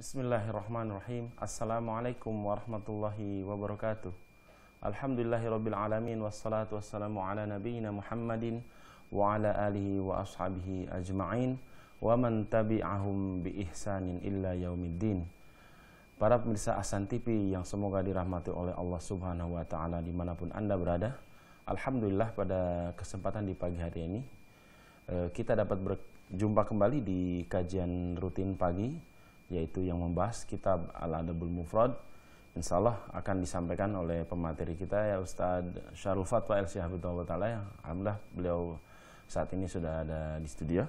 Bismillahirrahmanirrahim. Assalamualaikum warahmatullahi wabarakatuh. Alhamdulillahirabbil alamin wassalatu wassalamu ala nabiyyina Muhammadin wa ala alihi wa ashabihi ajma'in wa man tabi'ahum bi ihsanin illa yaumiddin. Para pemirsa Ahsan TV yang semoga dirahmati oleh Allah Subhanahu wa taala dimanapun Anda berada. Alhamdulillah pada kesempatan di pagi hari ini kita dapat berjumpa kembali di kajian rutin pagi, yaitu yang membahas kitab Al-Adabul Mufrad. Insyaallah akan disampaikan oleh pemateri kita, ya Ustadz Syarul Fatwa LC Hafidhullah Ta'ala. Alhamdulillah beliau saat ini sudah ada di studio.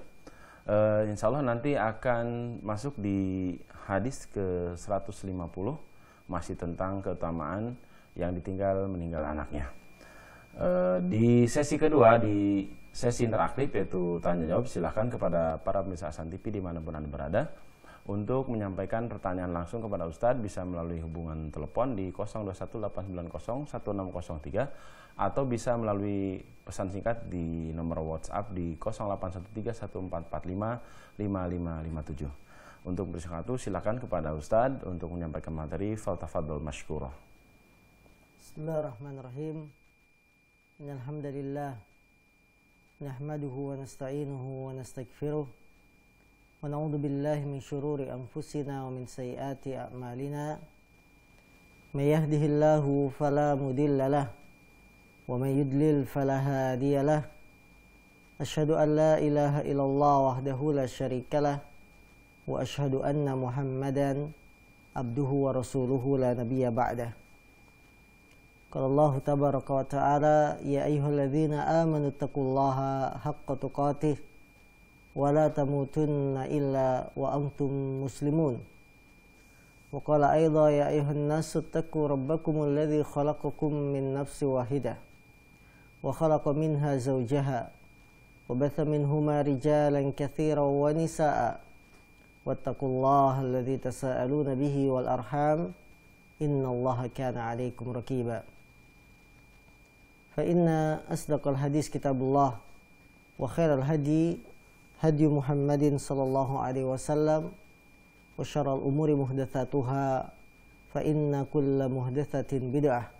Insyaallah nanti akan masuk di hadis ke 150, masih tentang keutamaan yang ditinggal meninggal anaknya. Di sesi kedua, di sesi interaktif yaitu tanya jawab, silahkan kepada para pemirsa Ahsan TV dimanapun Anda berada untuk menyampaikan pertanyaan langsung kepada Ustadz, bisa melalui hubungan telepon di 0218901603 atau bisa melalui pesan singkat di nomor WhatsApp di 081314455557. Untuk bersatu silakan kepada Ustadz untuk menyampaikan materi. Faltafadhol mashkura. Bismillahirrahmanirrahim. Innalhamdalillah nahmaduhu wa nasta'inuhu wa nastaghfiruh wa na'udzu billahi min syururi anfusina wa min sayyiati a'malina. May yahdihillahu fala mudilla lahu wa may yudlil fala hadiya lahu. Asyhadu an la ilaha illallah wahdahu la syarika lah wa asyhadu anna Muhammadan abduhu wa rasuluhu la nabiyya ba'dah. Qala Allah tabaraka wa ta'ala, ya ayyuhalladzina amanu taqullaha haqqa tuqatih wa la tamutunna illa wa antum muslimun. Wa qala aidha ya ayyuhan nasu taqu rabbakumul ladzi khalaqakum min nafsin wahidah wa khalaqa minha zawjaha wa batha minhuma rijalan katsiran wa nisaa'a wattaqullaha alladzi tasaaluna bihi wal arham innallaha kana 'alaikum raqiba. Fa inna asdaqal hadis kitabullah wa khairal hadi hadi Muhammadin sallallahu alaihi wasallam wa syarrul umuri muhdatsatuha fa inna kulla muhdatsatin bid'ah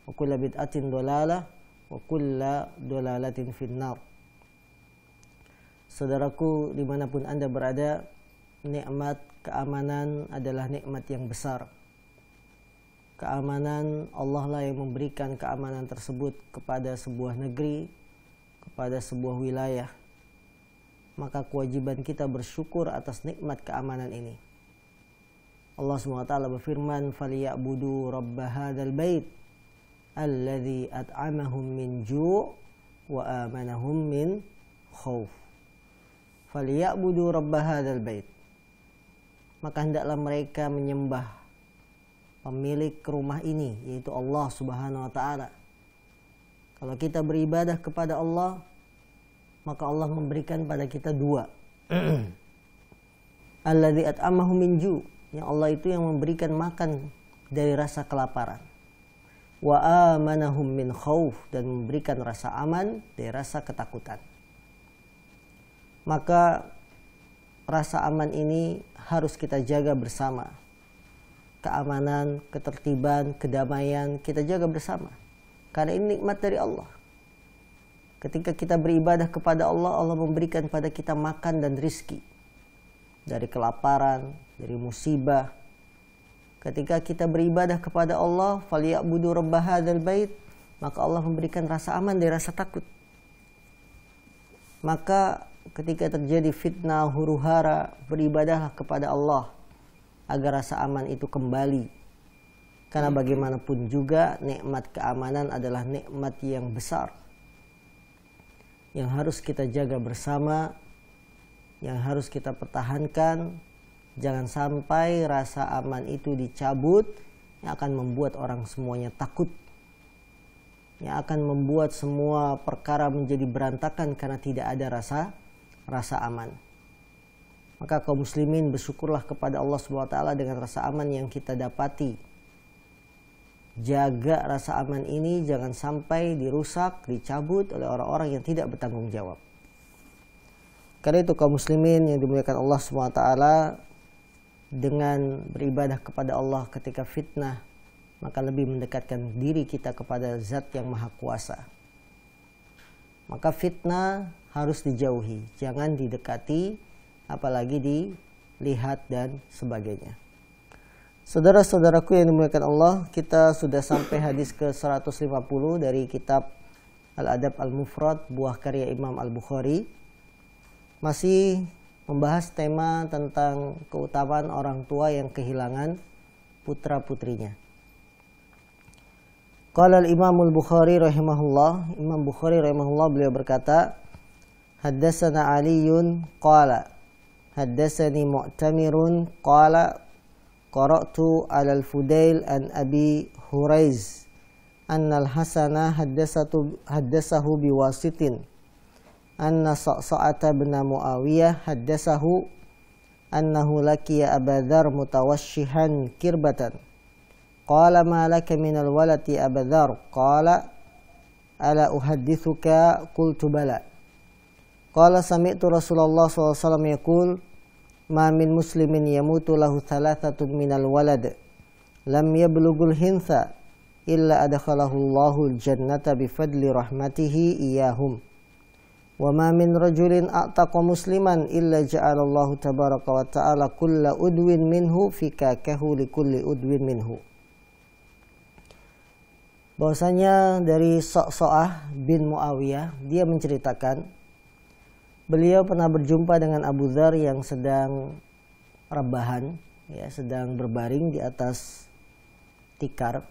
wa kulla bid'atin dhalalah wa kulla dhalalatin finnar. Saudaraku dimanapun Anda berada, nikmat keamanan adalah nikmat yang besar. Keamanan, Allah lah yang memberikan keamanan tersebut kepada sebuah negeri, kepada sebuah wilayah. Maka kewajiban kita bersyukur atas nikmat keamanan ini. Allah SWT berfirman, "Falyabudu rabb hadzal bait alladzi at'amahum min ju' wa amanahum min khauf." Falyabudu rabb hadzal bait. Maka hendaklah mereka menyembah pemilik rumah ini, yaitu Allah Subhanahu wa ta'ala. Kalau kita beribadah kepada Allah, maka Allah memberikan pada kita dua. Alladzi at'amahum min ju', yang Allah itu yang memberikan makan dari rasa kelaparan. Wa amanahum min khauf, dan memberikan rasa aman dari rasa ketakutan. Maka rasa aman ini harus kita jaga bersama. Keamanan, ketertiban, kedamaian kita jaga bersama. Karena ini nikmat dari Allah. Ketika kita beribadah kepada Allah, Allah memberikan pada kita makan dan rizki. Dari kelaparan, dari musibah. Ketika kita beribadah kepada Allah, falyabudu rabb hadzal bait, maka Allah memberikan rasa aman dari rasa takut. Maka ketika terjadi fitnah, huru-hara, beribadahlah kepada Allah agar rasa aman itu kembali. Karena bagaimanapun juga nikmat keamanan adalah nikmat yang besar, yang harus kita jaga bersama, yang harus kita pertahankan. Jangan sampai rasa aman itu dicabut, yang akan membuat orang semuanya takut, yang akan membuat semua perkara menjadi berantakan karena tidak ada rasa aman. Maka kaum muslimin bersyukurlah kepada Allah SWT dengan rasa aman yang kita dapati. Jaga rasa aman ini jangan sampai dirusak, dicabut oleh orang-orang yang tidak bertanggung jawab. Karena itu kaum muslimin yang dimuliakan Allah SWT, dengan beribadah kepada Allah ketika fitnah, maka lebih mendekatkan diri kita kepada Zat yang Maha Kuasa. Maka fitnah harus dijauhi, jangan didekati, apalagi dilihat dan sebagainya. Saudara-saudaraku yang dimuliakan Allah, kita sudah sampai hadis ke 150 dari kitab Al-Adab Al-Mufrad, buah karya Imam Al-Bukhari. Masih membahas tema tentang keutamaan orang tua yang kehilangan putra-putrinya. Qala al-Imam al-Bukhari rahimahullah, Imam Bukhari rahimahullah beliau berkata, haddatsana Aliun qala haddatsani Mu'tamirun qala qara'tu 'ala al-Fudail an Abi Huraiz anna al-Hasana haddatsahu biwasitin anna Sa'sa'ata bin Muawiyah haddatsahu annahu laqiya Aba Dzar mutawashshihan kirbatan. Qala ma laka minal walati Aba Dzar? Qala ala uhaddithuka? Qultu bala. Qala sami'tu Rasulullah sallallahu alaihi wasallam yaqul ma min muslimin yamutu lahu thalathatun minal walad lam yablughul hintha illa adkhalahu Allahul jannata bifadli rahmatihi iyahum. Wa ma min rajulin a'taqa musliman illa ja'alallahu tabaraka wa ta'ala kulla udwin minhu fikakahu likulli udwin minhu. Bahwasanya dari Sa'sa'ah bin Muawiyah, dia menceritakan beliau pernah berjumpa dengan Abu Dzar yang sedang rebahan, ya, sedang berbaring di atas tikar.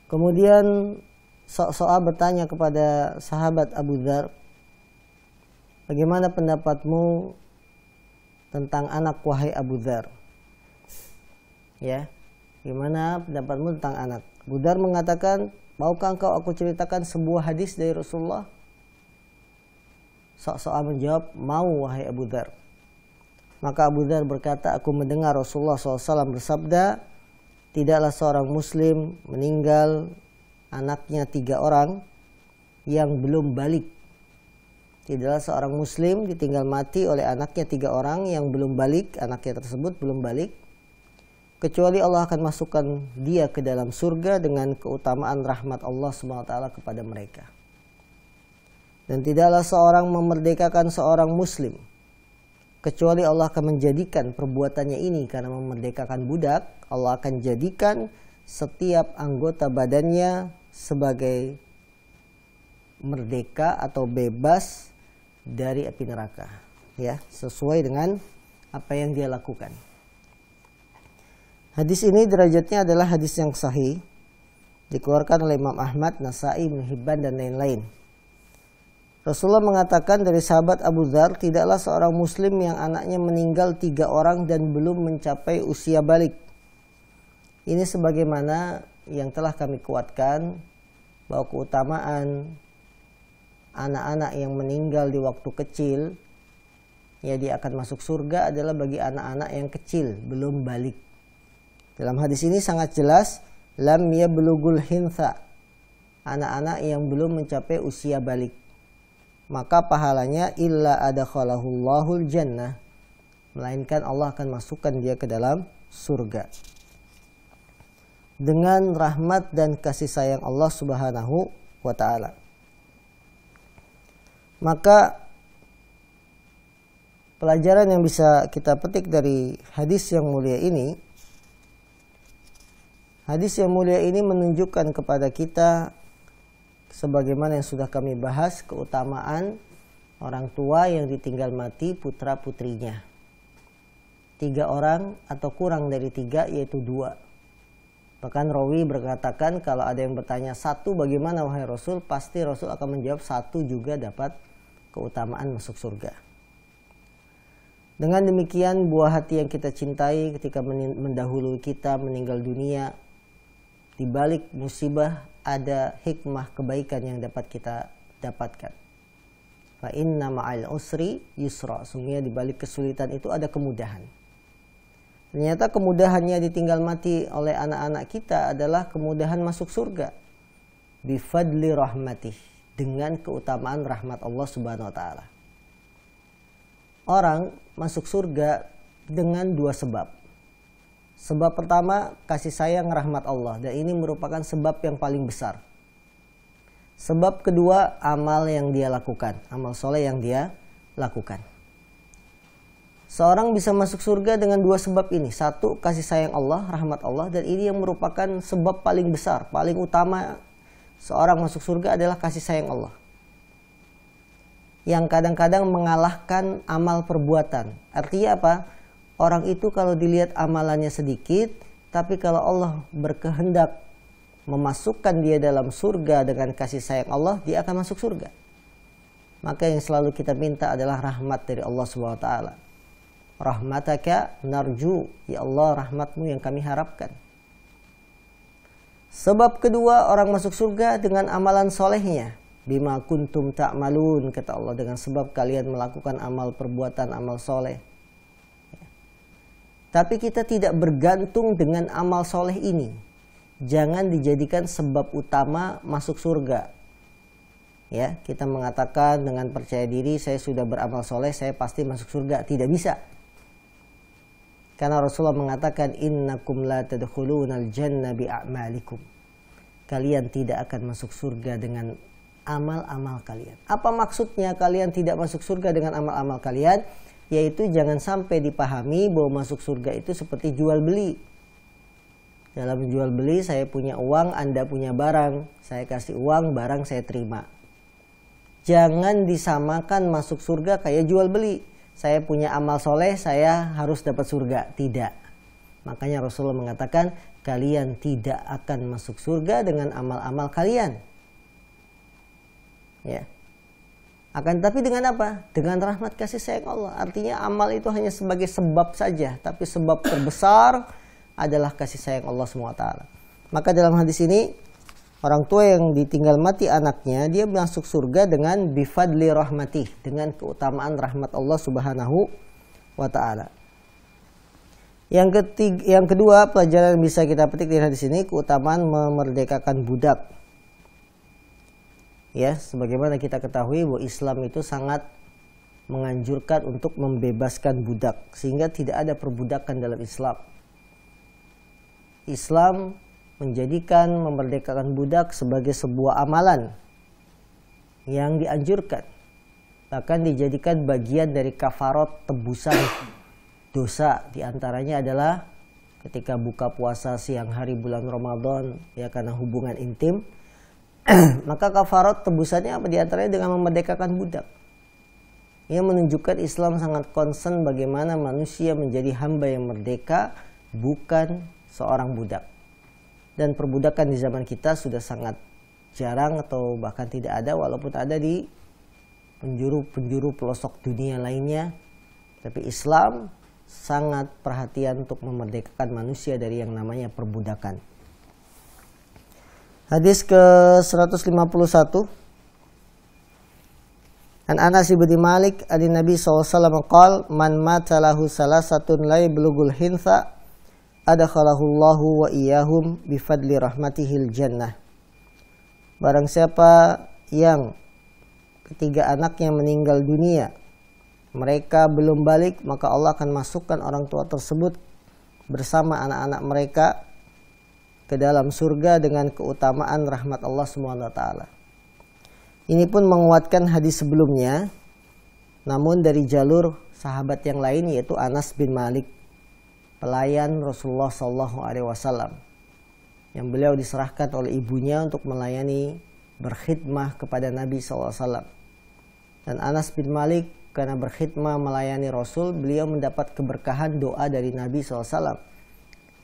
Kemudian Sa'sa'ah bertanya kepada sahabat Abu Dzar, bagaimana pendapatmu tentang anak wahai Abu Dzar? Ya, gimana pendapatmu tentang anak? Abu Dzar mengatakan, maukah engkau aku ceritakan sebuah hadis dari Rasulullah? Sa'sa'ah menjawab, mau wahai Abu Dzar. Maka Abu Dzar berkata, aku mendengar Rasulullah SAW bersabda, tidaklah seorang muslim meninggal anaknya 3 orang yang belum balik. Tidaklah seorang muslim ditinggal mati oleh anaknya 3 orang yang belum balik, anaknya tersebut belum balik, kecuali Allah akan masukkan dia ke dalam surga dengan keutamaan rahmat Allah SWT kepada mereka. Dan tidaklah seorang memerdekakan seorang muslim, kecuali Allah akan menjadikan perbuatannya ini karena memerdekakan budak, Allah akan jadikan setiap anggota badannya sebagai merdeka atau bebas dari api neraka, ya, sesuai dengan apa yang dia lakukan. Hadis ini derajatnya adalah hadis yang sahih, dikeluarkan oleh Imam Ahmad, Nasai, Ibnu Hibban dan lain-lain. Rasulullah mengatakan dari sahabat Abu Dzar, tidaklah seorang muslim yang anaknya meninggal 3 orang dan belum mencapai usia balik. Ini sebagaimana yang telah kami kuatkan bahwa keutamaan anak-anak yang meninggal di waktu kecil, ya, dia akan masuk surga adalah bagi anak-anak yang kecil, belum balik. Dalam hadis ini sangat jelas, lam yablughul hintha, anak-anak yang belum mencapai usia balik. Maka pahalanya illa adkhalahu Allahul jannah, melainkan Allah akan masukkan dia ke dalam surga. Dengan rahmat dan kasih sayang Allah Subhanahu wa ta'ala. Maka pelajaran yang bisa kita petik dari hadis yang mulia ini, hadis yang mulia ini menunjukkan kepada kita, sebagaimana yang sudah kami bahas, keutamaan orang tua yang ditinggal mati putra-putrinya. 3 orang atau kurang dari 3, yaitu 2. Bahkan rawi berkatakan, kalau ada yang bertanya 1 bagaimana wahai Rasul, pasti Rasul akan menjawab 1 juga dapat keutamaan masuk surga. Dengan demikian, buah hati yang kita cintai ketika mendahului kita meninggal dunia, di balik musibah ada hikmah kebaikan yang dapat kita dapatkan. Fa inna ma'al usri yusra, sungguhnya di balik kesulitan itu ada kemudahan. Ternyata kemudahannya ditinggal mati oleh anak-anak kita adalah kemudahan masuk surga. Bifadli rahmatih, dengan keutamaan rahmat Allah Subhanahu wa ta'ala. Orang masuk surga dengan dua sebab. Sebab pertama, kasih sayang rahmat Allah, dan ini merupakan sebab yang paling besar. Sebab kedua, amal yang dia lakukan, amal soleh yang dia lakukan. Seorang bisa masuk surga dengan dua sebab ini. Satu, kasih sayang Allah, rahmat Allah, dan ini yang merupakan sebab paling besar, paling utama seorang masuk surga adalah kasih sayang Allah. Yang kadang-kadang mengalahkan amal perbuatan. Artinya apa? Orang itu kalau dilihat amalannya sedikit, tapi kalau Allah berkehendak memasukkan dia dalam surga dengan kasih sayang Allah, dia akan masuk surga. Maka yang selalu kita minta adalah rahmat dari Allah SWT. Rahmataka narju, ya Allah, rahmatmu yang kami harapkan. Sebab kedua, orang masuk surga dengan amalan solehnya. Bima kuntum ta'malun, kata Allah, dengan sebab kalian melakukan amal perbuatan, amal soleh. Tapi kita tidak bergantung dengan amal soleh ini. Jangan dijadikan sebab utama masuk surga. Ya, kita mengatakan dengan percaya diri, saya sudah beramal soleh, saya pasti masuk surga. Tidak bisa. Karena Rasulullah mengatakan, innakum la tadkhulunal jannah bi'a'malikum. Kalian tidak akan masuk surga dengan amal-amal kalian. Apa maksudnya kalian tidak masuk surga dengan amal-amal kalian? Yaitu jangan sampai dipahami bahwa masuk surga itu seperti jual beli. Dalam jual beli, saya punya uang, Anda punya barang. Saya kasih uang, barang saya terima. Jangan disamakan masuk surga kayak jual beli. Saya punya amal soleh, saya harus dapat surga. Tidak. Makanya Rasulullah mengatakan, kalian tidak akan masuk surga dengan amal-amal kalian. Ya. Akan tapi dengan apa? Dengan rahmat kasih sayang Allah. Artinya amal itu hanya sebagai sebab saja. Tapi sebab terbesar adalah kasih sayang Allah SWT. Maka dalam hadis ini, orang tua yang ditinggal mati anaknya, dia masuk surga dengan bifadli rahmatih, dengan keutamaan rahmat Allah Subhanahu wa ta'ala. Yang kedua, pelajaran yang bisa kita petik dari hadis ini, keutamaan memerdekakan budak. Ya, sebagaimana kita ketahui bahwa Islam itu sangat menganjurkan untuk membebaskan budak, sehingga tidak ada perbudakan dalam Islam. Islam menjadikan memerdekakan budak sebagai sebuah amalan yang dianjurkan, bahkan dijadikan bagian dari kafarat tebusan dosa. Di antaranya adalah ketika buka puasa siang hari bulan Ramadan, ya, karena hubungan intim, maka kafarat tebusannya apa? Di antaranya dengan memerdekakan budak. Ia menunjukkan Islam sangat concern bagaimana manusia menjadi hamba yang merdeka, bukan seorang budak. Dan perbudakan di zaman kita sudah sangat jarang atau bahkan tidak ada, walaupun ada di penjuru-penjuru pelosok dunia lainnya. Tapi Islam sangat perhatian untuk memerdekakan manusia dari yang namanya perbudakan. Hadis ke-151. An Anas bin Malik an Nabi sallallahu alaihi wasallam qala man mata lahu salasatun la yablughul hintha adakhalahu Allahu wa iyyahum bifadli rahmatihil jannah. Barang siapa yang ketiga anaknya meninggal dunia, mereka belum balik, maka Allah akan masukkan orang tua tersebut bersama anak-anak mereka ke dalam surga dengan keutamaan rahmat Allah SWT. Ini pun menguatkan hadis sebelumnya, namun dari jalur sahabat yang lain, yaitu Anas bin Malik, pelayan Rasulullah SAW, yang beliau diserahkan oleh ibunya untuk melayani, berkhidmah kepada Nabi SAW. Dan Anas bin Malik karena berkhidmah melayani Rasul, beliau mendapat keberkahan doa dari Nabi SAW.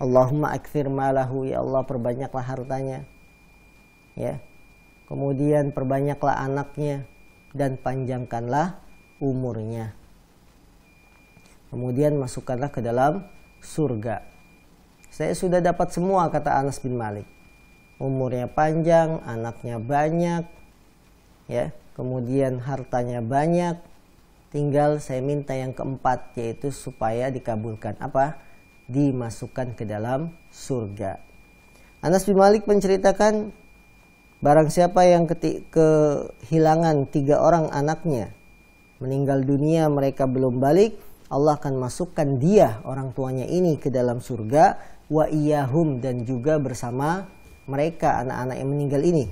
Allahumma akthir malahu, ya Allah perbanyaklah hartanya, ya. Kemudian perbanyaklah anaknya dan panjangkanlah umurnya. Kemudian masukkanlah ke dalam surga. Saya sudah dapat semua, kata Anas bin Malik. Umurnya panjang, anaknya banyak, ya. Kemudian hartanya banyak. Tinggal saya minta yang keempat, yaitu supaya dikabulkan apa? Dimasukkan ke dalam surga. Anas bin Malik menceritakan, barang siapa yang kehilangan 3 orang anaknya, meninggal dunia mereka belum balik, Allah akan masukkan dia, orang tuanya ini, ke dalam surga, wa iyahum, dan juga bersama mereka, anak-anak yang meninggal ini,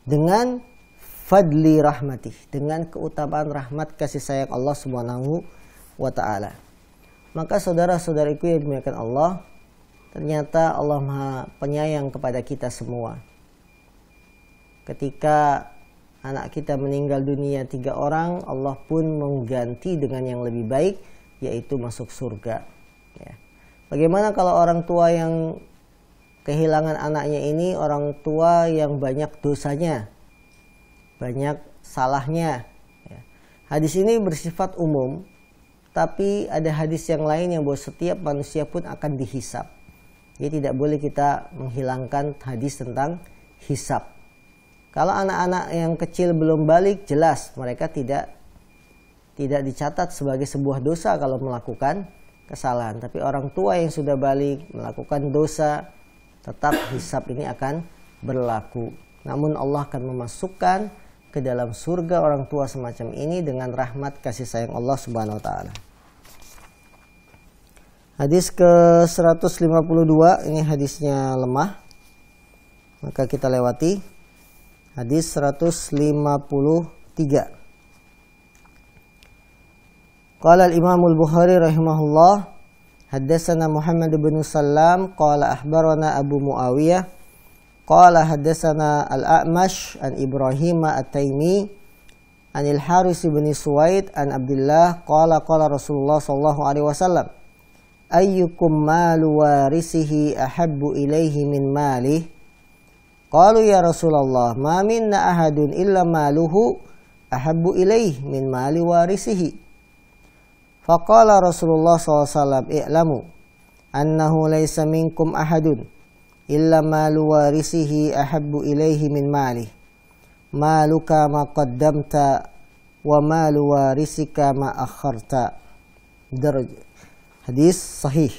dengan fadli rahmatih, dengan keutamaan rahmat kasih sayang Allah Subhanahu wa ta'ala. Maka saudara-saudariku yang dimuliakan Allah, ternyata Allah Maha Penyayang kepada kita semua. Ketika anak kita meninggal dunia 3 orang, Allah pun mengganti dengan yang lebih baik, yaitu masuk surga. Ya. Bagaimana kalau orang tua yang kehilangan anaknya ini orang tua yang banyak dosanya, banyak salahnya. Ya. Hadis ini bersifat umum, tapi ada hadis yang lain yang bahwa setiap manusia pun akan dihisab. Jadi tidak boleh kita menghilangkan hadis tentang hisab. Kalau anak-anak yang kecil belum balik, jelas mereka tidak dicatat sebagai sebuah dosa kalau melakukan kesalahan. Tapi orang tua yang sudah balik melakukan dosa, tetap hisab ini akan berlaku. Namun Allah akan memasukkan ke dalam surga orang tua semacam ini dengan rahmat kasih sayang Allah Subhanahu wa taala. Hadis ke-152, ini hadisnya lemah, maka kita lewati. Hadis 153. Qala al-Imam al-Bukhari rahimahullah, haddatsana Muhammad bin Sallam qala akhbarana Abu Muawiyah qala haddatsana al-A'mash an Ibrahim at-Taimi an al-Haris bin Suwaid an Abdullah qala qala Rasulullah sallallahu alaihi wasallam, ayyukum malu warisihi ahabbu ilaihi min malih? Qalu ya Rasulullah, ma minna ahadun illa maluhu ahabbu ilaihi min mali warisihi. Faqala Rasulullah SAW, i'lamu annahu laysa minkum ahadun illa malu warisihi ahabbu ilaihi min malih. Maluka ma qaddamta wa malu warisika ma akharta. Hadis sahih.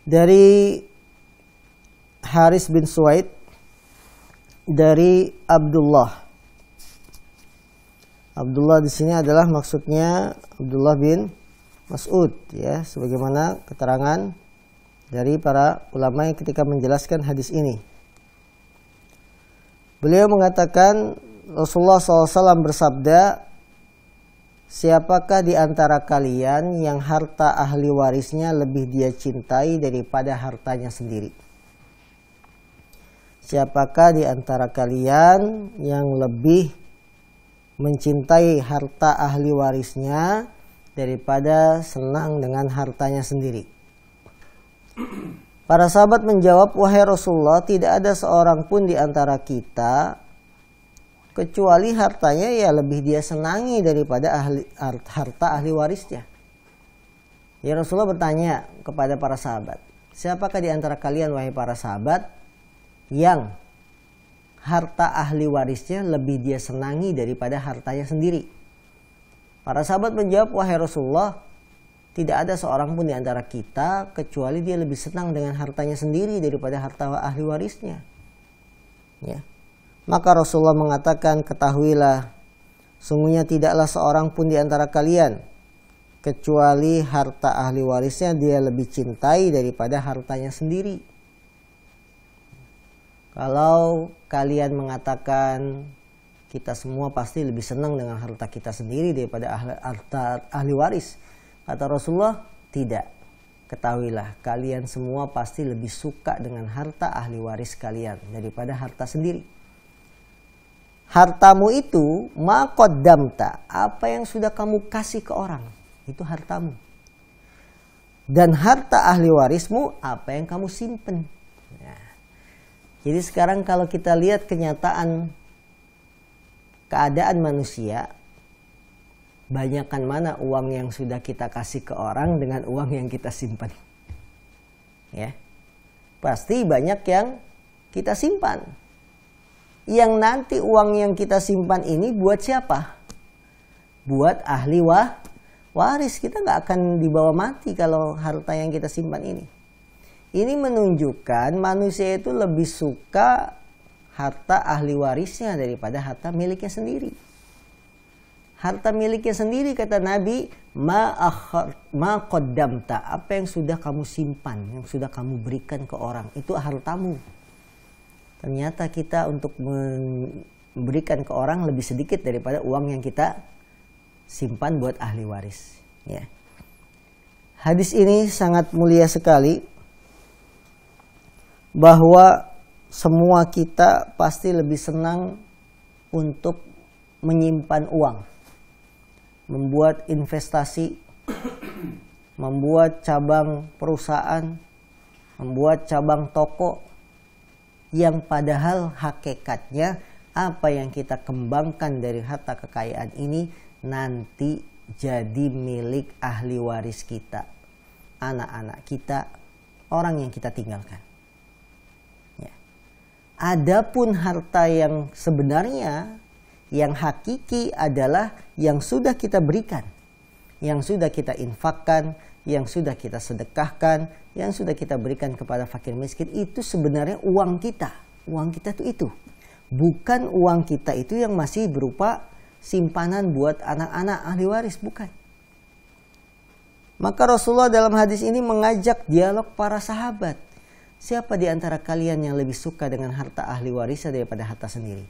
Dari Haris bin Suwaid, dari Abdullah. Abdullah di sini adalah maksudnya Abdullah bin Mas'ud, ya, sebagaimana keterangan dari para ulama yang ketika menjelaskan hadis ini. Beliau mengatakan Rasulullah SAW bersabda, siapakah di antara kalian yang harta ahli warisnya lebih dia cintai daripada hartanya sendiri? Siapakah di antara kalian yang lebih mencintai harta ahli warisnya daripada senang dengan hartanya sendiri? Para sahabat menjawab, wahai Rasulullah, tidak ada seorang pun di antara kita kecuali hartanya ya lebih dia senangi daripada harta ahli warisnya. Ya, Rasulullah bertanya kepada para sahabat, siapakah di antara kalian, wahai para sahabat, yang harta ahli warisnya lebih dia senangi daripada hartanya sendiri? Para sahabat menjawab, wahai Rasulullah, tidak ada seorang pun di antara kita kecuali dia lebih senang dengan hartanya sendiri daripada harta ahli warisnya. Ya. Maka Rasulullah mengatakan, ketahuilah, sungguhnya tidaklah seorang pun di antara kalian kecuali harta ahli warisnya dia lebih cintai daripada hartanya sendiri. Kalau kalian mengatakan kita semua pasti lebih senang dengan harta kita sendiri daripada harta ahli waris, kata Rasulullah, tidak. Ketahuilah, kalian semua pasti lebih suka dengan harta ahli waris kalian daripada harta sendiri. Hartamu itu ma qaddamta, apa yang sudah kamu kasih ke orang, itu hartamu. Dan harta ahli warismu, apa yang kamu simpen. Jadi sekarang kalau kita lihat kenyataan keadaan manusia, banyakkan mana uang yang sudah kita kasih ke orang dengan uang yang kita simpan. Ya. Pasti banyak yang kita simpan. Yang nanti uang yang kita simpan ini buat siapa? Buat ahli waris. Kita nggak akan dibawa mati kalau harta yang kita simpan ini. Ini menunjukkan manusia itu lebih suka harta ahli warisnya daripada harta miliknya sendiri. Harta miliknya sendiri, kata Nabi, ma qaddamta, apa yang sudah kamu simpan, yang sudah kamu berikan ke orang, itu hartamu. Ternyata kita untuk memberikan ke orang lebih sedikit daripada uang yang kita simpan buat ahli waris. Ya. Hadis ini sangat mulia sekali, bahwa semua kita pasti lebih senang untuk menyimpan uang, membuat investasi, membuat cabang perusahaan, membuat cabang toko, yang padahal hakikatnya apa yang kita kembangkan dari harta kekayaan ini nanti jadi milik ahli waris kita, anak-anak kita, orang yang kita tinggalkan. Ya. Adapun harta yang sebenarnya, yang hakiki adalah yang sudah kita berikan, yang sudah kita infakkan, yang sudah kita sedekahkan, yang sudah kita berikan kepada fakir miskin. Itu sebenarnya uang kita. Uang kita itu. Bukan uang kita itu yang masih berupa simpanan buat anak-anak ahli waris. Bukan. Maka Rasulullah dalam hadis ini mengajak dialog para sahabat. Siapa di antara kalian yang lebih suka dengan harta ahli warisnya daripada harta sendiri?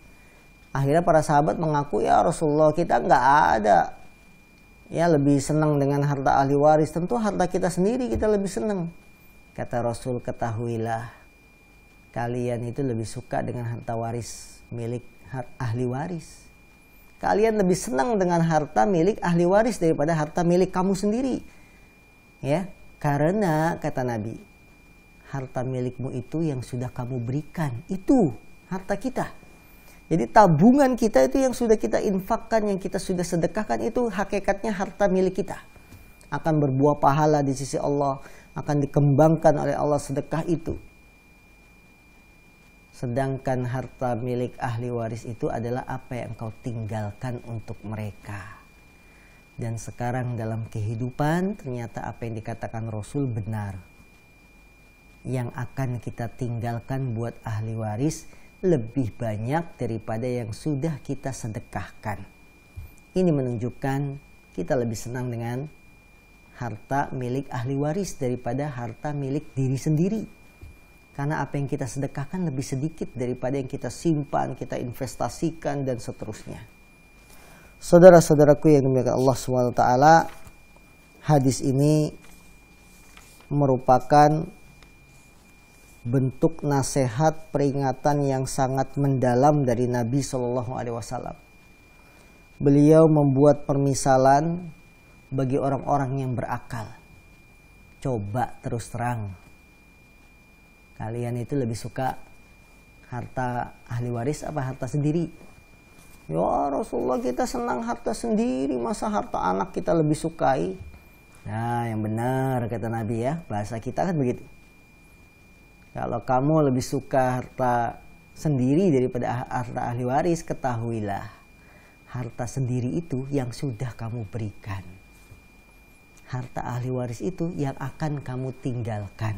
Akhirnya para sahabat mengaku, ya Rasulullah, kita nggak ada ya lebih senang dengan harta ahli waris. Tentu harta kita sendiri kita lebih senang. Kata Rasul, ketahuilah, kalian itu lebih suka dengan harta waris milik ahli waris. Kalian lebih senang dengan harta milik ahli waris daripada harta milik kamu sendiri. Ya, karena kata Nabi, harta milikmu itu yang sudah kamu berikan, itu harta kita. Jadi tabungan kita itu yang sudah kita infakkan, yang kita sudah sedekahkan, itu hakikatnya harta milik kita. Akan berbuah pahala di sisi Allah, akan dikembangkan oleh Allah sedekah itu. Sedangkan harta milik ahli waris itu adalah apa yang engkau tinggalkan untuk mereka. Dan sekarang dalam kehidupan ternyata apa yang dikatakan Rasul benar. Yang akan kita tinggalkan buat ahli waris lebih banyak daripada yang sudah kita sedekahkan. Ini menunjukkan kita lebih senang dengan harta milik ahli waris daripada harta milik diri sendiri. Karena apa yang kita sedekahkan lebih sedikit daripada yang kita simpan, kita investasikan, dan seterusnya. Saudara-saudaraku yang dimuliakan Allah SWT, hadis ini merupakan bentuk nasihat peringatan yang sangat mendalam dari Nabi SAW. Beliau membuat permisalan bagi orang-orang yang berakal. Coba terus terang, kalian itu lebih suka harta ahli waris apa harta sendiri? Ya Rasulullah, kita senang harta sendiri, masa harta anak kita lebih sukai? Nah, yang benar kata Nabi ya, bahasa kita kan begitu. Kalau kamu lebih suka harta sendiri daripada harta ahli waris, ketahuilah, harta sendiri itu yang sudah kamu berikan. Harta ahli waris itu yang akan kamu tinggalkan.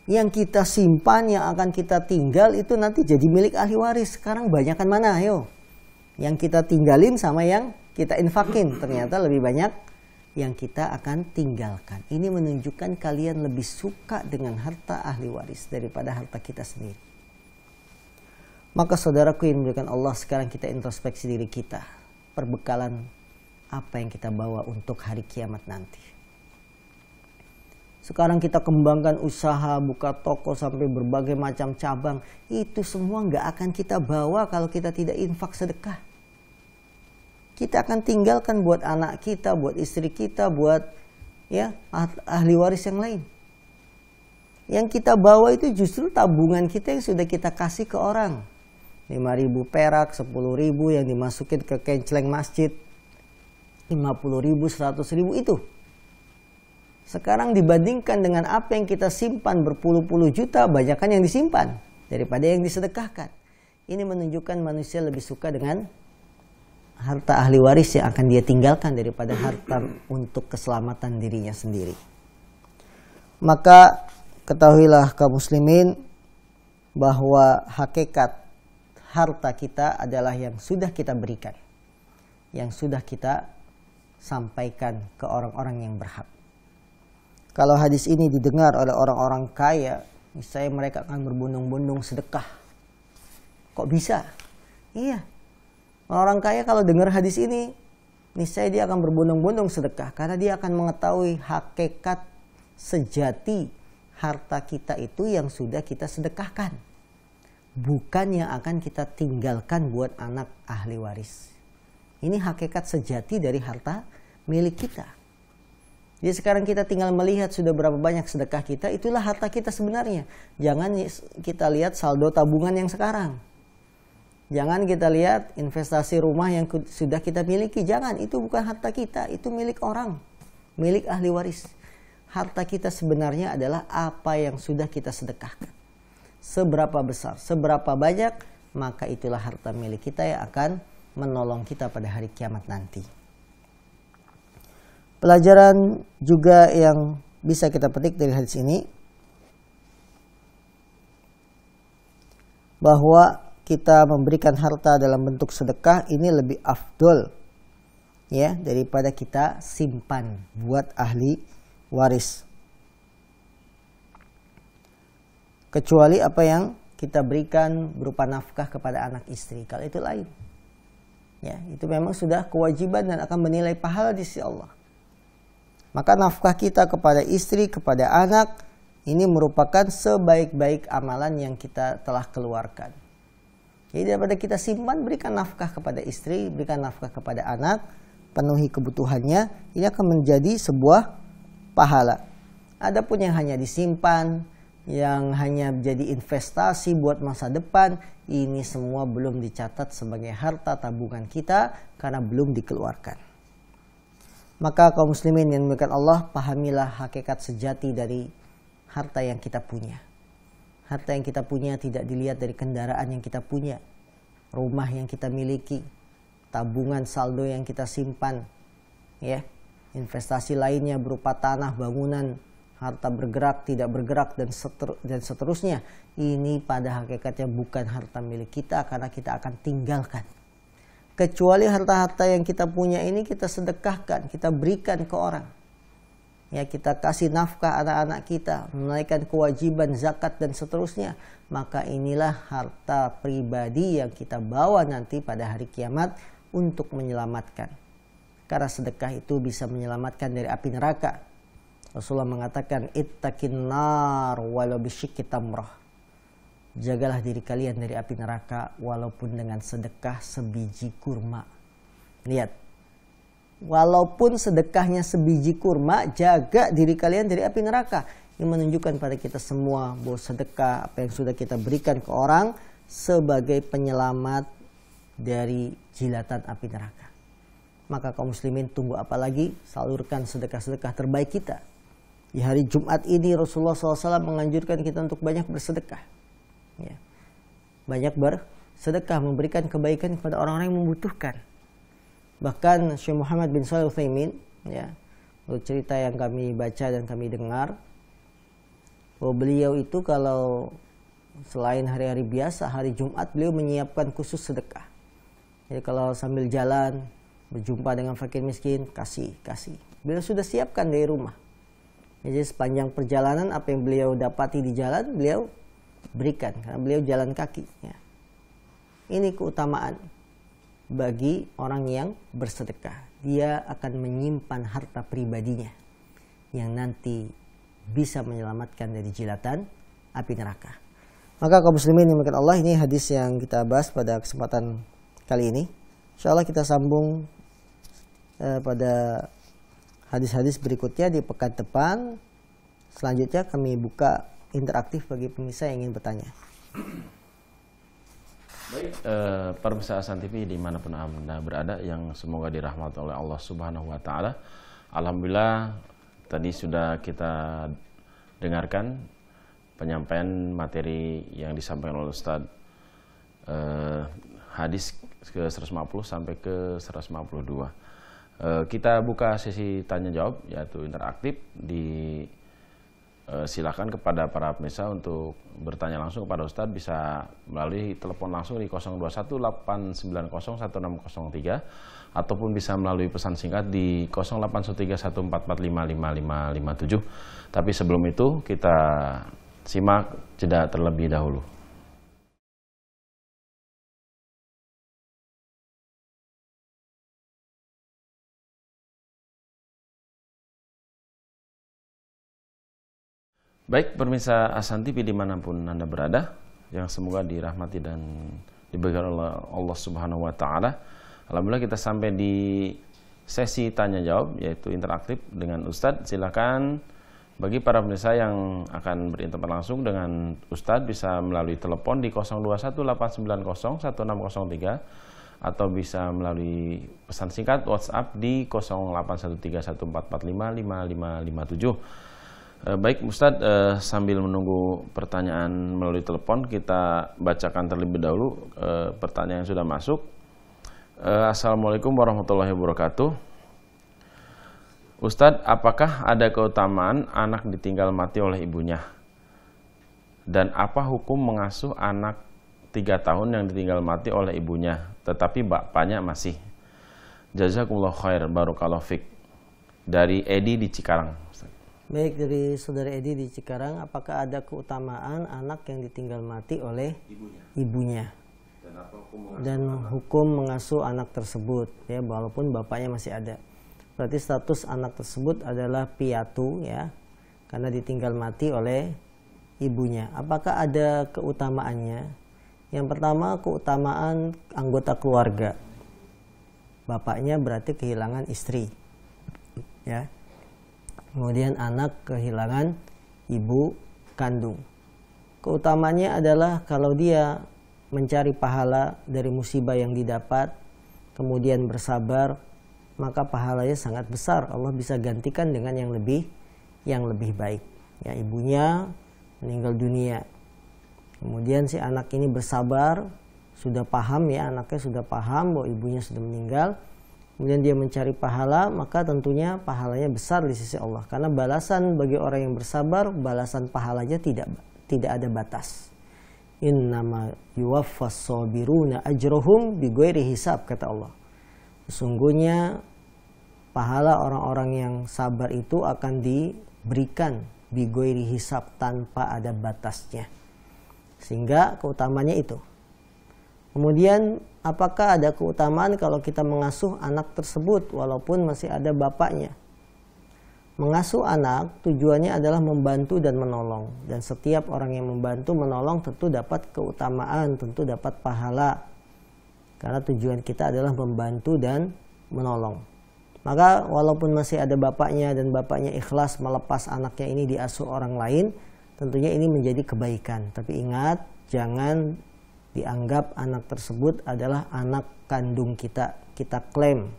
Yang kita simpan, yang akan kita tinggal itu nanti jadi milik ahli waris. Sekarang banyakkan mana? Ayo. Yang kita tinggalin sama yang kita infakin. Ternyata lebih banyak yang kita akan tinggalkan. Ini menunjukkan kalian lebih suka dengan harta ahli waris daripada harta kita sendiri. Maka saudaraku yang dimuliakan Allah, sekarang kita introspeksi diri kita. Perbekalan apa yang kita bawa untuk hari kiamat nanti. Sekarang kita kembangkan usaha, buka toko sampai berbagai macam cabang. Itu semua nggak akan kita bawa kalau kita tidak infak sedekah. Kita akan tinggalkan buat anak kita, buat istri kita, buat ya ahli waris yang lain. Yang kita bawa itu justru tabungan kita yang sudah kita kasih ke orang. 5.000 perak, 10.000 yang dimasukin ke kenceleng masjid. 50.000, 100.000 itu. Sekarang dibandingkan dengan apa yang kita simpan berpuluh-puluh juta, banyakkan yang disimpan daripada yang disedekahkan. Ini menunjukkan manusia lebih suka dengan harta ahli waris yang akan dia tinggalkan daripada harta untuk keselamatan dirinya sendiri. Maka ketahuilah kaum muslimin bahwa hakikat harta kita adalah yang sudah kita berikan. yang sudah kita sampaikan ke orang-orang yang berhak. Kalau hadis ini didengar oleh orang-orang kaya, misalnya mereka akan berbondong-bondong sedekah. Kok bisa? Iya. Orang kaya kalau dengar hadis ini, niscaya dia akan berbondong-bondong sedekah. Karena dia akan mengetahui hakikat sejati harta kita itu yang sudah kita sedekahkan. Bukan yang akan kita tinggalkan buat anak ahli waris. Ini hakikat sejati dari harta milik kita. Jadi sekarang kita tinggal melihat sudah berapa banyak sedekah kita, itulah harta kita sebenarnya. Jangan kita lihat saldo tabungan yang sekarang. Jangan kita lihat investasi rumah yang sudah kita miliki. Jangan, itu bukan harta kita, itu milik orang, milik ahli waris. Harta kita sebenarnya adalah apa yang sudah kita sedekahkan. Seberapa besar, seberapa banyak, maka itulah harta milik kita yang akan menolong kita pada hari kiamat nanti. Pelajaran juga yang bisa kita petik dari hadis ini, bahwa kita memberikan harta dalam bentuk sedekah ini lebih afdol ya daripada kita simpan buat ahli waris. Kecuali apa yang kita berikan berupa nafkah kepada anak istri, kalau itu lain. Ya, itu memang sudah kewajiban dan akan menilai pahala di sisi Allah. Maka nafkah kita kepada istri, kepada anak, ini merupakan sebaik-baik amalan yang kita telah keluarkan. Jadi daripada kita simpan, berikan nafkah kepada istri, berikan nafkah kepada anak, penuhi kebutuhannya, ini akan menjadi sebuah pahala. Adapun yang hanya disimpan, yang hanya jadi investasi buat masa depan, ini semua belum dicatat sebagai harta tabungan kita karena belum dikeluarkan. Maka kaum muslimin yang dimuliakan Allah, pahamilah hakikat sejati dari harta yang kita punya. Harta yang kita punya tidak dilihat dari kendaraan yang kita punya, rumah yang kita miliki, tabungan saldo yang kita simpan, ya, investasi lainnya berupa tanah, bangunan, harta bergerak, tidak bergerak, dan seterusnya. Ini pada hakikatnya bukan harta milik kita karena kita akan tinggalkan. Kecuali harta-harta yang kita punya ini kita sedekahkan, kita berikan ke orang. Ya, kita kasih nafkah anak-anak kita, menunaikan kewajiban zakat dan seterusnya. Maka inilah harta pribadi yang kita bawa nanti pada hari kiamat untuk menyelamatkan. Karena sedekah itu bisa menyelamatkan dari api neraka. Rasulullah mengatakan, ittaqin nar walau bisyikki tamrah. Jagalah diri kalian dari api neraka walaupun dengan sedekah sebiji kurma. Lihat, walaupun sedekahnya sebiji kurma, jaga diri kalian dari api neraka. Ini menunjukkan pada kita semua bahwa sedekah apa yang sudah kita berikan ke orang sebagai penyelamat dari jilatan api neraka. Maka kaum muslimin, tunggu apa lagi? Salurkan sedekah-sedekah terbaik kita. Di hari Jumat ini Rasulullah SAW menganjurkan kita untuk banyak bersedekah. Ya. Banyak bersedekah, memberikan kebaikan kepada orang-orang yang membutuhkan. Bahkan Syekh Muhammad bin Shalih Al-Utsaimin, ya, menurut cerita yang kami baca dan kami dengar, bahwa beliau itu kalau selain hari-hari biasa, hari Jumat beliau menyiapkan khusus sedekah. Jadi kalau sambil jalan berjumpa dengan fakir miskin, kasih. Beliau sudah siapkan dari rumah. Jadi sepanjang perjalanan apa yang beliau dapati di jalan, beliau berikan karena beliau jalan kaki. Ya. Ini keutamaan bagi orang yang bersedekah. Dia akan menyimpan harta pribadinya yang nanti bisa menyelamatkan dari jilatan api neraka. Maka kaum muslimin yang dimuliakan Allah, ini hadis yang kita bahas pada kesempatan kali ini. Insyaallah kita sambung pada hadis-hadis berikutnya di pekan depan. Selanjutnya kami buka interaktif bagi pemirsa yang ingin bertanya. Baik, pemirsa Hasan TV dimanapun Anda berada yang semoga dirahmati oleh Allah Subhanahu Wa Taala. Alhamdulillah tadi sudah kita dengarkan penyampaian materi yang disampaikan oleh Ustaz, hadis ke 150 sampai ke 152. Kita buka sesi tanya jawab yaitu interaktif di silakan kepada para pemirsa untuk bertanya langsung kepada Ustadz bisa melalui telepon langsung di 0218901603 ataupun bisa melalui pesan singkat di 081314455557. Tapi sebelum itu kita simak jeda terlebih dahulu. Baik pemirsa Ahsan TV dimanapun Anda berada, yang semoga dirahmati dan diberkahi oleh Allah Subhanahu wa Ta'ala. Alhamdulillah kita sampai di sesi tanya jawab yaitu interaktif dengan Ustadz. Silakan bagi para pemirsa yang akan berinteraksi langsung dengan Ustadz bisa melalui telepon di 0218901603 atau bisa melalui pesan singkat WhatsApp di 081314455557. Baik Ustadz, sambil menunggu pertanyaan melalui telepon, kita bacakan terlebih dahulu pertanyaan yang sudah masuk. Assalamualaikum warahmatullahi wabarakatuh. Ustadz, apakah ada keutamaan anak ditinggal mati oleh ibunya? Dan apa hukum mengasuh anak 3 tahun yang ditinggal mati oleh ibunya, tetapi bapaknya masih? Jazakumullah khair, barakallahu fik. Dari Edi di Cikarang. Baik, dari saudara Edi di Cikarang, apakah ada keutamaan anak yang ditinggal mati oleh ibunya? Dan hukum mengasuh anak tersebut, ya, walaupun bapaknya masih ada. Berarti status anak tersebut adalah piatu, ya, karena ditinggal mati oleh ibunya. Apakah ada keutamaannya? Yang pertama, keutamaan anggota keluarga. Bapaknya berarti kehilangan istri, ya. Kemudian anak kehilangan ibu kandung. Keutamanya adalah kalau dia mencari pahala dari musibah yang didapat, kemudian bersabar, maka pahalanya sangat besar. Allah bisa gantikan dengan yang lebih baik. Ya, ibunya meninggal dunia. Kemudian si anak ini bersabar, sudah paham, ya, anaknya sudah paham bahwa ibunya sudah meninggal. Kemudian dia mencari pahala, maka tentunya pahalanya besar di sisi Allah. Karena balasan bagi orang yang bersabar, balasan pahalanya tidak ada batas. Innama yuwaffas sabiruna ajrohum bighairi hisab, kata Allah. Sesungguhnya pahala orang-orang yang sabar itu akan diberikan bighairi hisab, tanpa ada batasnya. Sehingga keutamanya itu. Kemudian apakah ada keutamaan kalau kita mengasuh anak tersebut walaupun masih ada bapaknya? Mengasuh anak tujuannya adalah membantu dan menolong. Dan setiap orang yang membantu menolong tentu dapat keutamaan, tentu dapat pahala. Karena tujuan kita adalah membantu dan menolong. Maka walaupun masih ada bapaknya dan bapaknya ikhlas melepas anaknya ini diasuh orang lain, tentunya ini menjadi kebaikan. Tapi ingat, jangan dianggap anak tersebut adalah anak kandung kita. Kita klaim,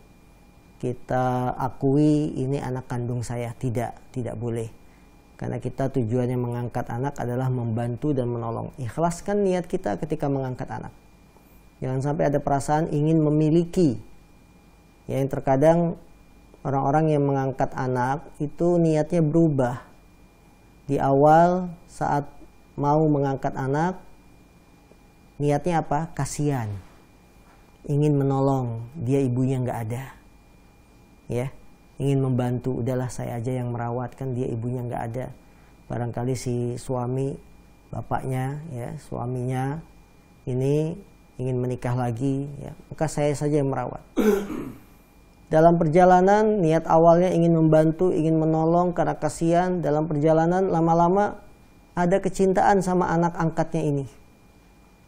kita akui ini anak kandung saya. Tidak boleh. Karena kita tujuannya mengangkat anak adalah membantu dan menolong. Ikhlaskan niat kita ketika mengangkat anak. Jangan sampai ada perasaan ingin memiliki. Yang terkadang orang-orang yang mengangkat anak itu niatnya berubah. Di awal saat mau mengangkat anak, niatnya apa? Kasihan, ingin menolong, dia ibunya nggak ada, ya, ingin membantu, udahlah saya aja yang merawat, kan dia ibunya nggak ada. Barangkali si suami, bapaknya, ya, suaminya ini ingin menikah lagi, ya, maka saya saja yang merawat. Dalam perjalanan niat awalnya ingin membantu, ingin menolong karena kasihan. Dalam perjalanan lama-lama ada kecintaan sama anak angkatnya ini.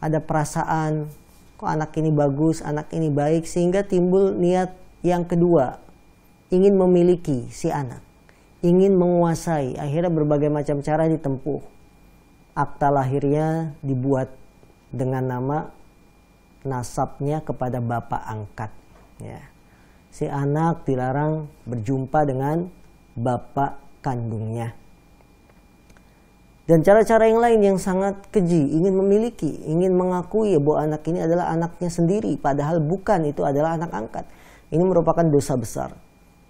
Ada perasaan, kok anak ini bagus, anak ini baik, sehingga timbul niat yang kedua, ingin memiliki si anak, ingin menguasai. Akhirnya berbagai macam cara ditempuh. Akta lahirnya dibuat dengan nama nasabnya kepada bapak angkat. Ya. Si anak dilarang berjumpa dengan bapak kandungnya. Dan cara-cara yang lain yang sangat keji, ingin memiliki, ingin mengakui bahwa anak ini adalah anaknya sendiri, padahal bukan, itu adalah anak angkat. Ini merupakan dosa besar.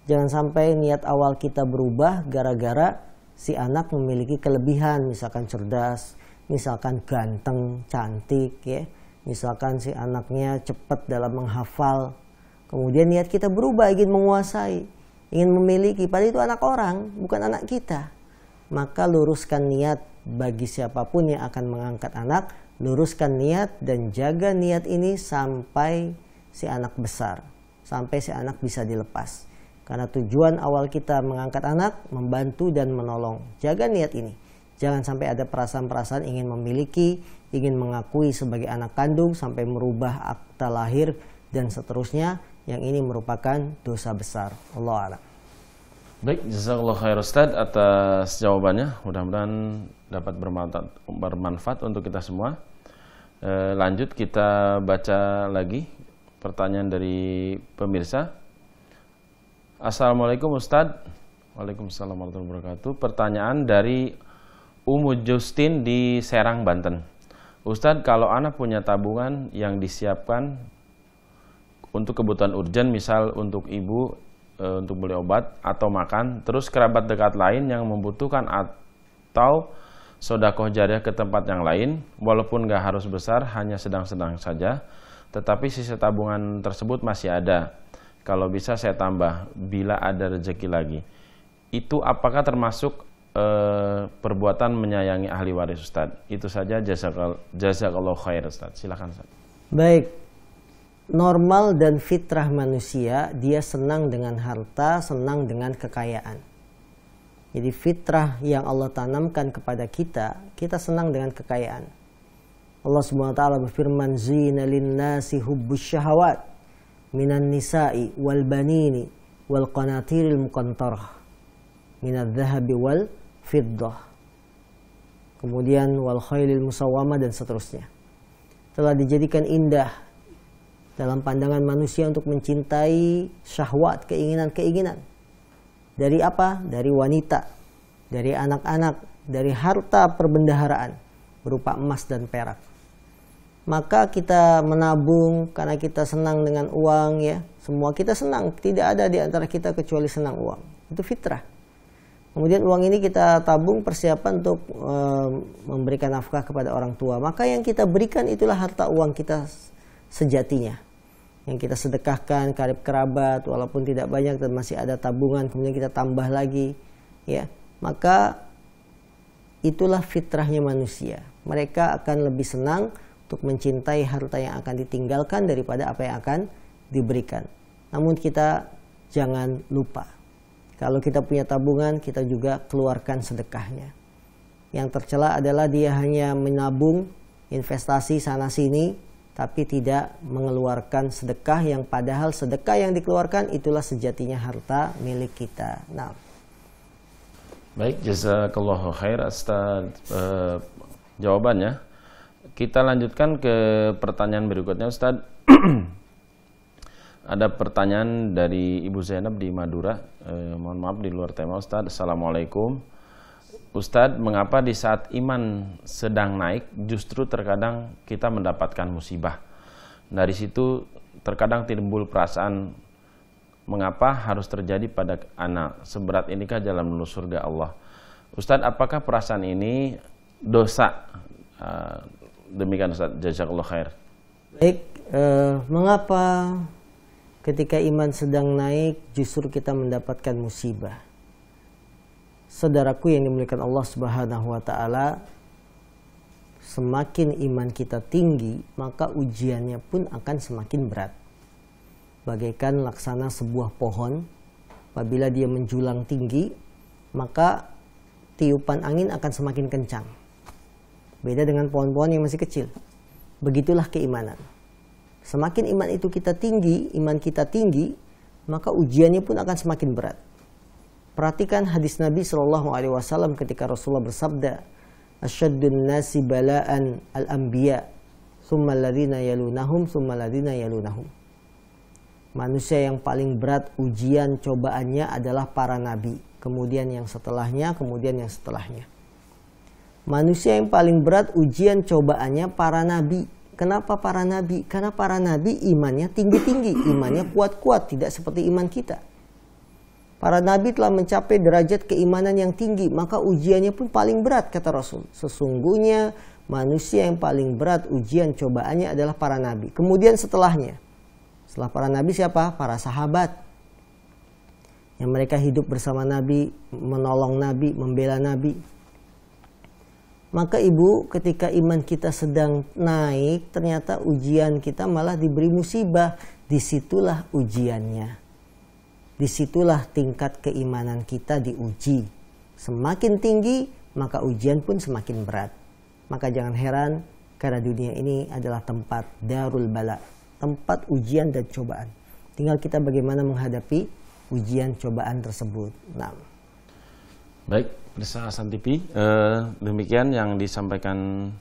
Jangan sampai niat awal kita berubah gara-gara si anak memiliki kelebihan, misalkan cerdas, misalkan ganteng, cantik, ya, misalkan si anaknya cepat dalam menghafal, kemudian niat kita berubah, ingin menguasai, ingin memiliki, padahal itu anak orang, bukan anak kita. Maka luruskan niat bagi siapapun yang akan mengangkat anak, luruskan niat dan jaga niat ini sampai si anak besar, sampai si anak bisa dilepas. Karena tujuan awal kita mengangkat anak, membantu dan menolong. Jaga niat ini. Jangan sampai ada perasaan-perasaan ingin memiliki, ingin mengakui sebagai anak kandung, sampai merubah akta lahir dan seterusnya. Yang ini merupakan dosa besar. Allah a'lam. Baik, jazakallahu khair Ustaz atas jawabannya. Mudah-mudahan dapat bermanfaat untuk kita semua. Lanjut kita baca lagi pertanyaan dari pemirsa. Assalamualaikum Ustaz. Waalaikumsalam warahmatullahi wabarakatuh. Pertanyaan dari Umu Justin di Serang, Banten. Ustaz, kalau anak punya tabungan yang disiapkan untuk kebutuhan urgen, misal untuk ibu untuk beli obat atau makan, terus kerabat dekat lain yang membutuhkan atau sedekah jariah ke tempat yang lain, walaupun nggak harus besar, hanya sedang-sedang saja, tetapi sisa tabungan tersebut masih ada. Kalau bisa saya tambah bila ada rezeki lagi. Itu apakah termasuk perbuatan menyayangi ahli waris Ustaz? Itu saja, jazakallahu khair Ustaz. Silakan Ustaz. Baik. Normal dan fitrah manusia, dia senang dengan harta, senang dengan kekayaan. Jadi fitrah yang Allah tanamkan kepada kita, kita senang dengan kekayaan. Allah Subhanahu wa taala berfirman, "Zina lin-nasi hubbus syahawat minan nisa'i wal banini wal qanatiril muqantarah minadh dhahabi wal fiddah." Kemudian wal khailil musawwamah dan seterusnya. Telah dijadikan indah dalam pandangan manusia untuk mencintai syahwat, keinginan-keinginan. Dari apa? Dari wanita, dari anak-anak, dari harta perbendaharaan berupa emas dan perak. Maka kita menabung karena kita senang dengan uang, ya. Semua kita senang, tidak ada di antara kita kecuali senang uang. Itu fitrah. Kemudian uang ini kita tabung persiapan untuk memberikan nafkah kepada orang tua. Maka yang kita berikan itulah harta uang kita sejatinya. Yang kita sedekahkan karib kerabat walaupun tidak banyak dan masih ada tabungan, kemudian kita tambah lagi, ya. Maka itulah fitrahnya manusia. Mereka akan lebih senang untuk mencintai harta yang akan ditinggalkan daripada apa yang akan diberikan. Namun kita jangan lupa, kalau kita punya tabungan, kita juga keluarkan sedekahnya. Yang tercela adalah dia hanya menabung, investasi sana sini, tapi tidak mengeluarkan sedekah, yang padahal sedekah yang dikeluarkan itulah sejatinya harta milik kita. Nah, baik, jazakallahu khair Ustaz jawabannya. Kita lanjutkan ke pertanyaan berikutnya Ustaz. Ada pertanyaan dari Ibu Zainab di Madura. Mohon maaf di luar tema Ustaz. Assalamualaikum Ustaz, mengapa di saat iman sedang naik justru terkadang kita mendapatkan musibah? Dari situ terkadang timbul perasaan, mengapa harus terjadi pada anak? Seberat inikah jalan menuju surga Allah? Ustaz, apakah perasaan ini dosa? Demikian Ustaz, jazakallahu khair. Baik, mengapa ketika iman sedang naik justru kita mendapatkan musibah? Saudaraku yang dimuliakan Allah Subhanahu wa taala, semakin iman kita tinggi, maka ujiannya pun akan semakin berat. Bagaikan laksana sebuah pohon, apabila dia menjulang tinggi, maka tiupan angin akan semakin kencang. Beda dengan pohon-pohon yang masih kecil. Begitulah keimanan. Semakin iman itu kita tinggi, iman kita tinggi, maka ujiannya pun akan semakin berat. Perhatikan hadis Nabi SAW ketika Rasulullah bersabda, "Asyaddun nasi bala'an al-anbiya, summa alladhina yalunahum, summa alladhina yalunahum." Manusia yang paling berat ujian cobaannya adalah para nabi, kemudian yang setelahnya, kemudian yang setelahnya. Manusia yang paling berat ujian cobaannya para nabi. Kenapa para nabi? Karena para nabi imannya tinggi-tinggi, imannya kuat-kuat, tidak seperti iman kita. Para nabi telah mencapai derajat keimanan yang tinggi, maka ujiannya pun paling berat, kata Rasul. Sesungguhnya manusia yang paling berat ujian cobaannya adalah para nabi. Kemudian setelah para nabi siapa? Para sahabat. Yang mereka hidup bersama nabi, menolong nabi, membela nabi. Maka ibu, ketika iman kita sedang naik, ternyata ujian kita malah diberi musibah. Disitulah ujiannya. Disitulah tingkat keimanan kita diuji. Semakin tinggi, maka ujian pun semakin berat. Maka jangan heran, karena dunia ini adalah tempat darul bala, tempat ujian dan cobaan. Tinggal kita bagaimana menghadapi ujian cobaan tersebut. Nah. Baik, Pemirsa Hasan TV, demikian yang disampaikan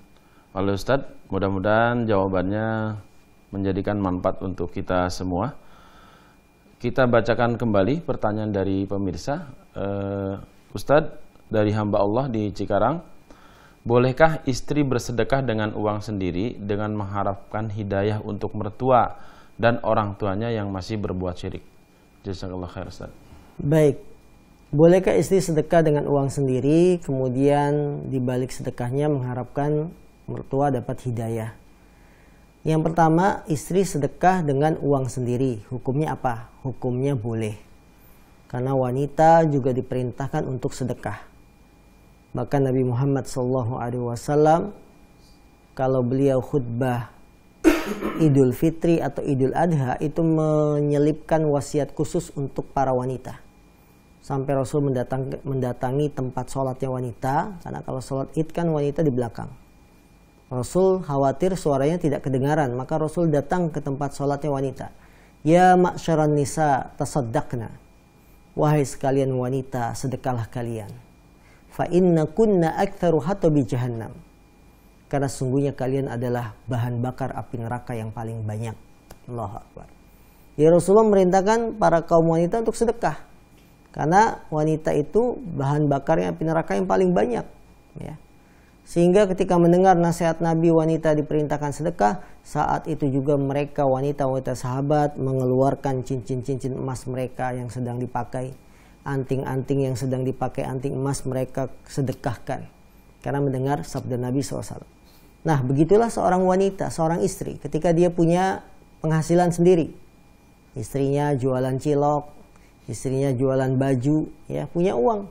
oleh Ustadz. Mudah-mudahan jawabannya menjadikan manfaat untuk kita semua. Kita bacakan kembali pertanyaan dari pemirsa. Ustadz, dari hamba Allah di Cikarang, bolehkah istri bersedekah dengan uang sendiri dengan mengharapkan hidayah untuk mertua dan orang tuanya yang masih berbuat syirik? Jazakallah khair, Ustadz. Baik, bolehkah istri sedekah dengan uang sendiri, kemudian dibalik sedekahnya mengharapkan mertua dapat hidayah? Yang pertama, istri sedekah dengan uang sendiri. Hukumnya apa? Hukumnya boleh. Karena wanita juga diperintahkan untuk sedekah. Bahkan Nabi Muhammad SAW, kalau beliau khutbah Idul Fitri atau Idul Adha, itu menyelipkan wasiat khusus untuk para wanita. Sampai Rasul mendatangi tempat sholatnya wanita, karena kalau sholat id kan wanita di belakang. Rasul khawatir suaranya tidak kedengaran, maka Rasul datang ke tempat sholatnya wanita. Ya ma'syaran nisa tasaddaqna. Wahai sekalian wanita, sedekahlah kalian. Fa inna kunna aktsaru hatabi jahannam. Karena sungguhnya kalian adalah bahan bakar api neraka yang paling banyak. Allahu Akbar. Ya, Rasulullah merintahkan para kaum wanita untuk sedekah. Karena wanita itu bahan bakarnya api neraka yang paling banyak. Ya. Sehingga ketika mendengar nasihat Nabi wanita diperintahkan sedekah, saat itu juga mereka wanita-wanita sahabat mengeluarkan cincin-cincin emas mereka yang sedang dipakai, anting-anting yang sedang dipakai, anting emas mereka sedekahkan. Karena mendengar sabda Nabi SAW. Nah, begitulah seorang wanita, seorang istri ketika dia punya penghasilan sendiri. Istrinya jualan cilok, istrinya jualan baju, ya punya uang.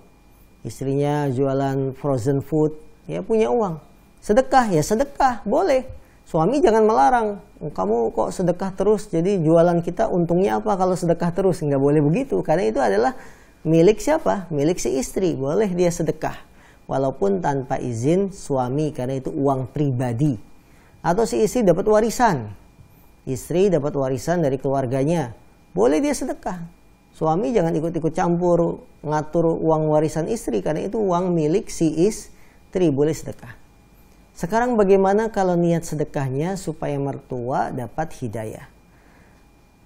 Istrinya jualan frozen food, ya punya uang. Sedekah, ya sedekah, boleh. Suami jangan melarang. Kamu kok sedekah terus, jadi jualan kita untungnya apa kalau sedekah terus? Nggak boleh begitu, karena itu adalah milik siapa? Milik si istri. Boleh dia sedekah, walaupun tanpa izin suami, karena itu uang pribadi. Atau si istri dapat warisan. Istri dapat warisan dari keluarganya, boleh dia sedekah. Suami jangan ikut-ikut campur ngatur uang warisan istri, karena itu uang milik si istri, boleh sedekah. Sekarang bagaimana kalau niat sedekahnya supaya mertua dapat hidayah?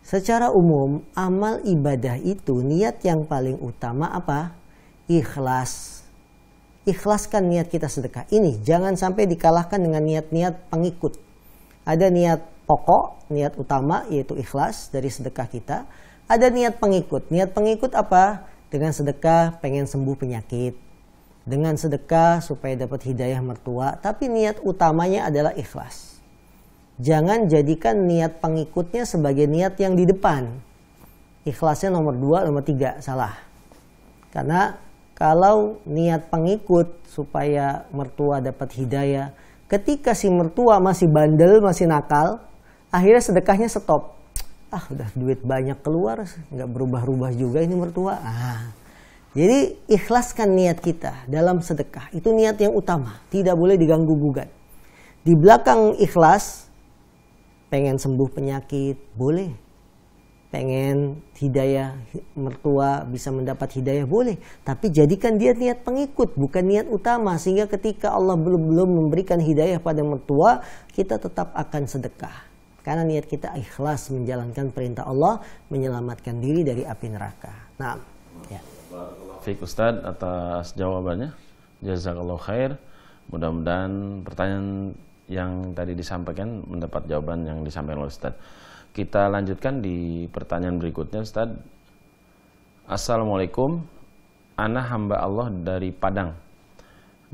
Secara umum, amal ibadah itu niat yang paling utama apa? Ikhlas. Ikhlaskan niat kita sedekah. Ini jangan sampai dikalahkan dengan niat-niat pengikut. Ada niat pokok, niat utama yaitu ikhlas dari sedekah kita. Ada niat pengikut. Niat pengikut apa? Dengan sedekah pengen sembuh penyakit. Dengan sedekah supaya dapat hidayah mertua. Tapi niat utamanya adalah ikhlas. Jangan jadikan niat pengikutnya sebagai niat yang di depan. Ikhlasnya nomor 2, nomor 3. Salah. Karena kalau niat pengikut supaya mertua dapat hidayah, ketika si mertua masih bandel, masih nakal, akhirnya sedekahnya stop. Udah duit banyak keluar, nggak berubah-ubah juga ini mertua. Jadi ikhlaskan niat kita dalam sedekah. Itu niat yang utama, tidak boleh diganggu-gugat. Di belakang ikhlas, pengen sembuh penyakit, boleh. Pengen hidayah mertua, bisa mendapat hidayah, boleh. Tapi jadikan dia niat pengikut, bukan niat utama. Sehingga ketika Allah belum memberikan hidayah pada mertua, kita tetap akan sedekah. Karena niat kita ikhlas menjalankan perintah Allah, menyelamatkan diri dari api neraka. Nah, ya. Baik Ustadz atas jawabannya. Jazakallahu khair. Mudah-mudahan pertanyaan yang tadi disampaikan mendapat jawaban yang disampaikan oleh Ustadz. Kita lanjutkan di pertanyaan berikutnya, Ustadz. Assalamualaikum, ana hamba Allah dari Padang.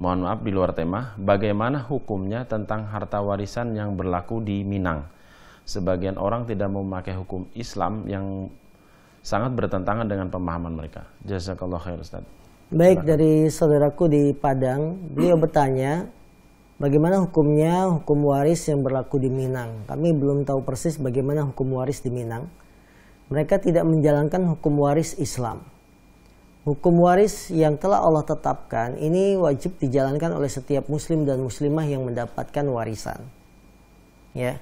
Mohon maaf di luar tema. Bagaimana hukumnya tentang harta warisan yang berlaku di Minang? Sebagian orang tidak memakai hukum Islam yang sangat bertentangan dengan pemahaman mereka. Jazakallah khair, Ustaz. Baik, dari saudaraku di Padang, beliau bertanya, bagaimana hukumnya hukum waris yang berlaku di Minang? Kami belum tahu persis bagaimana hukum waris di Minang. Mereka tidak menjalankan hukum waris Islam. Hukum waris yang telah Allah tetapkan ini wajib dijalankan oleh setiap muslim dan muslimah yang mendapatkan warisan. Ya.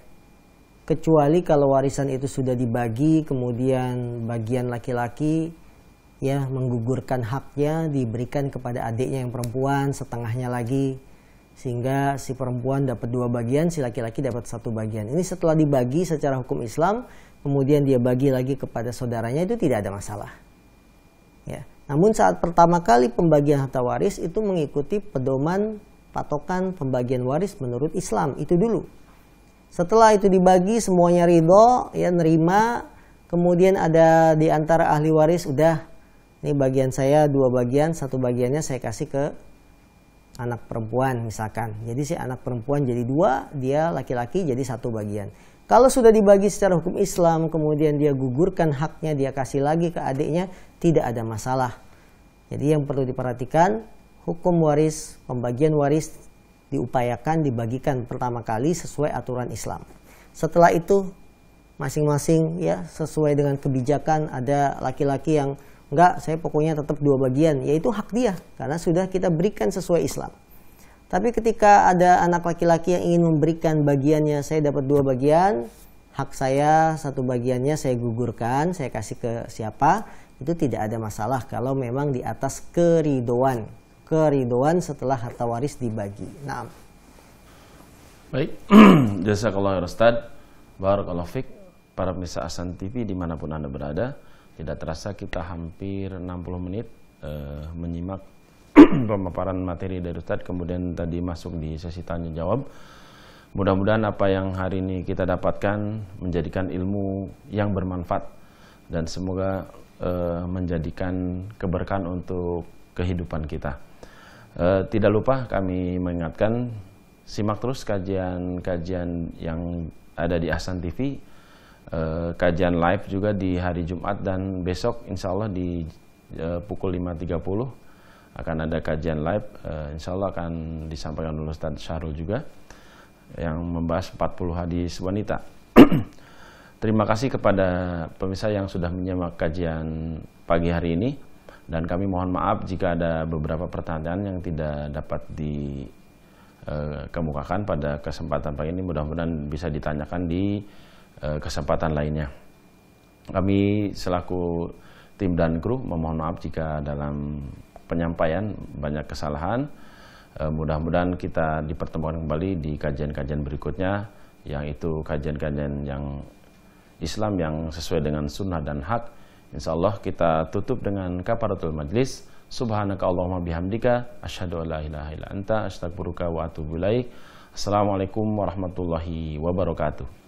Kecuali kalau warisan itu sudah dibagi, kemudian bagian laki-laki ya menggugurkan haknya, diberikan kepada adiknya yang perempuan, setengahnya lagi, sehingga si perempuan dapat 2 bagian, si laki-laki dapat 1 bagian. Ini setelah dibagi secara hukum Islam, kemudian dia bagi lagi kepada saudaranya, itu tidak ada masalah. Ya. Namun saat pertama kali pembagian harta waris itu mengikuti pedoman patokan pembagian waris menurut Islam, itu dulu. Setelah itu dibagi, semuanya ridho, ya nerima, kemudian ada di antara ahli waris, udah, ini bagian saya 2 bagian, 1 bagiannya saya kasih ke anak perempuan misalkan. Jadi si anak perempuan jadi 2, dia laki-laki jadi 1 bagian. Kalau sudah dibagi secara hukum Islam, kemudian dia gugurkan haknya, dia kasih lagi ke adiknya, tidak ada masalah. Jadi yang perlu diperhatikan, hukum waris, pembagian waris diupayakan dibagikan pertama kali sesuai aturan Islam. Setelah itu masing-masing ya sesuai dengan kebijakan. Ada laki-laki yang enggak, saya pokoknya tetap 2 bagian, yaitu hak dia karena sudah kita berikan sesuai Islam. Tapi ketika ada anak laki-laki yang ingin memberikan bagiannya, saya dapat 2 bagian, hak saya 1 bagiannya saya gugurkan, saya kasih ke siapa, itu tidak ada masalah kalau memang di atas keridoan setelah harta waris dibagi. Naam. Baik, jazakallahu Ustaz, barakallahu fik. Para pemirsa Ahsan TV dimanapun Anda berada, tidak terasa kita hampir 60 menit menyimak pemaparan materi dari Ustaz, kemudian tadi masuk di sesi tanya jawab. Mudah-mudahan apa yang hari ini kita dapatkan menjadikan ilmu yang bermanfaat dan semoga menjadikan keberkahan untuk kehidupan kita. Tidak lupa kami mengingatkan, simak terus kajian-kajian yang ada di Ahsan TV, kajian live juga di hari Jumat, dan besok insya Allah di pukul 5.30 akan ada kajian live, insya Allah akan disampaikan oleh Ustaz Syahrul juga yang membahas 40 hadis wanita. Terima kasih kepada pemirsa yang sudah menyimak kajian pagi hari ini. Dan kami mohon maaf jika ada beberapa pertanyaan yang tidak dapat dikemukakan pada kesempatan pagi ini. Mudah-mudahan bisa ditanyakan di kesempatan lainnya. Kami selaku tim dan kru memohon maaf jika dalam penyampaian banyak kesalahan. Mudah-mudahan kita dipertemukan kembali di kajian-kajian berikutnya, yang itu kajian-kajian yang Islam yang sesuai dengan sunnah dan hak. Insyaallah kita tutup dengan kafaratul majlis. Subhanaka Allahumma bihamdika asyhadu an la ilaha illa anta astaghfiruka wa atubu ilaik. Assalamualaikum warahmatullahi wabarakatuh.